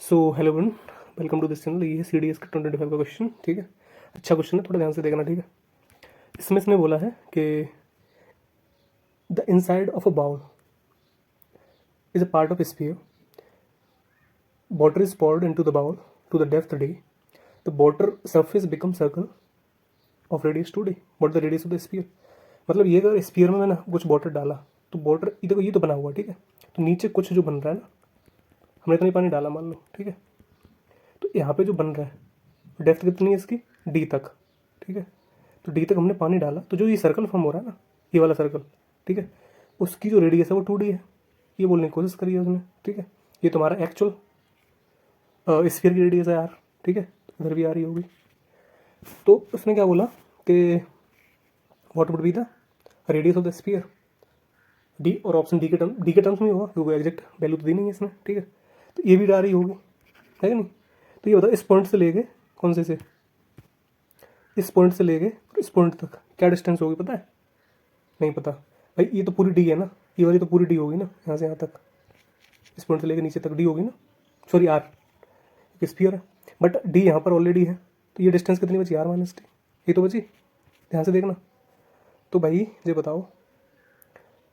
So hello one, welcome to this channel. ये है CDS का 2025 का क्वेश्चन। ठीक है, अच्छा क्वेश्चन है, थोड़ा ध्यान से देखना। ठीक है, इसमें इसने बोला है कि the inside of a bowl is a part of sphere, water is poured into the bowl to the depth d, the water surface becomes circle of radius 2d, what the radius of the sphere। मतलब ये अगर spear में मैंने कुछ water डाला तो water देखो ये तो बना हुआ है। ठीक है, तो नीचे कुछ जो बन रहा है ना, हमने इतना ही पानी डाला मान लो। ठीक है, तो यहाँ पे जो बन रहा है डेप्थ कितनी है इसकी, डी तक। ठीक है, तो डी तक हमने पानी डाला, तो जो ये सर्कल फॉर्म हो रहा है ना, ये वाला सर्कल, ठीक है, उसकी जो रेडियस है वो 2D है। ये बोलने की कोशिश करी है उसने। ठीक है, ये तुम्हारा एक्चुअल स्फीयर की रेडियस है यार। ठीक है, तो इधर भी आ रही होगी। तो उसने क्या बोला कि what would be the radius of the sphere, D, और ऑप्शन डी के टर्म्स में होगा क्योंकि एग्जैक्ट वैल्यू तो दी नहीं है इसने। ठीक है, तो ये भी आ रही होगी, है कि नहीं। तो ये बताओ इस पॉइंट से लेके कौन से इस पॉइंट से लेके इस पॉइंट तक क्या डिस्टेंस होगी, पता है? नहीं पता भाई। ये तो पूरी डी है ना, ये वाली तो पूरी डी होगी ना, यहाँ से यहाँ तक, इस पॉइंट से लेके नीचे तक डी होगी ना। सॉरी आर, एक स्फीयर है बट डी यहाँ पर ऑलरेडी है, तो ये डिस्टेंस कितनी बची, आर माइनस डी, ये तो बची। ध्यान से देखना। तो भाई ये बताओ,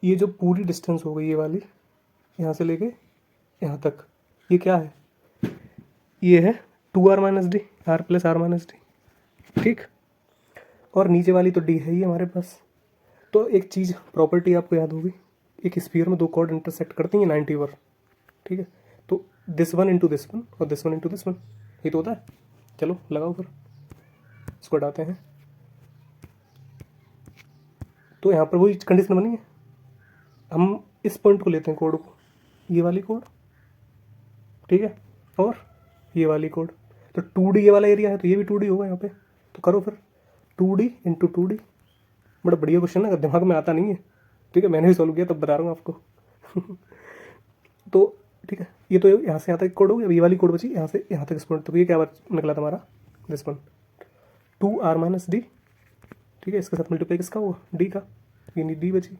ये जो पूरी डिस्टेंस हो गई ये वाली, यहाँ से लेके यहाँ तक, ये क्या है? ये है 2r minus d, r plus r minus d. ठीक, और नीचे वाली तो डी है ही हमारे पास। तो एक चीज़ प्रॉपर्टी आपको याद होगी, एक स्फीयर में दो कॉर्ड इंटरसेक्ट करती हैं 90 पर। ठीक है, तो this one into this one और this one into this one, ये तो होता है। चलो लगाओ फिर, इसको हटाते हैं। तो यहाँ पर वही कंडीशन बनी है, हम इस पॉइंट को लेते हैं कोड को, ये वाली कोड। ठीक है, और ये वाली कोड, तो 2D ये वाला एरिया है, तो ये भी 2D होगा यहाँ पे। तो करो फिर 2D इंटू 2D। बड़ा बढ़िया क्वेश्चन है, अगर दिमाग में आता नहीं है। ठीक है, मैंने भी सॉल्व किया तब बता रहा हूँ आपको। तो ठीक है, ये तो यहाँ से यहाँ तक कोड हो गया। अब ये वाली कोड बची यहाँ से यहाँ तक इस पॉइंट। तो ये क्या निकला था हमारा, this one 2r minus d. ठीक है, इसके साथ मल्टीप्लाई किसका हुआ, डी का, ये डी बची।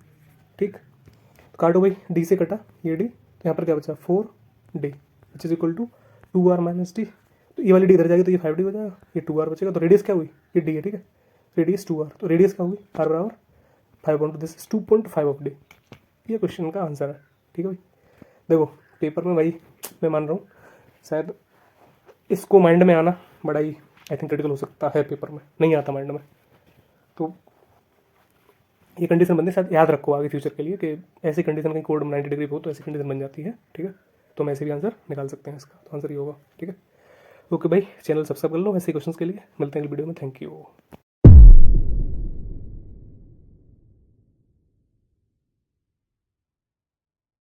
ठीक, तो काटो भाई, डी से कटा ये डी, तो यहाँ पर क्या बचा 4d which is equal to 2r minus d. तो ये वाली डी इधर जाएगी तो ये 5d हो जाएगा, ये 2r बचेगा। तो रेडियस क्या हुई, ये डी है। ठीक है, रेडियस 2r, तो रेडियस क्या होगी, r बराबर 5 दिस इज 2.5 ऑफ डी। ये क्वेश्चन का आंसर है। ठीक है भाई, देखो पेपर में भाई मैं मान रहा हूँ शायद इसको माइंड में आना बड़ा ही आई थिंक क्रिटिकल हो सकता है। पेपर में नहीं आता माइंड में, तो ये कंडीशन बनती है, शायद याद रखो आगे फ्यूचर के लिए कि ऐसी कंडीशन कहीं कोड 90 डिग्री हो तो ऐसी कंडीशन बन जाती है। ठीक है, तो हम ऐसे भी आंसर निकाल सकते हैं इसका, तो आंसर ये होगा। ठीक है, ओके भाई, चैनल सब्सक्राइब कर लो ऐसे क्वेश्चंस के लिए। मिलते हैं अगली वीडियो में, थैंक यू।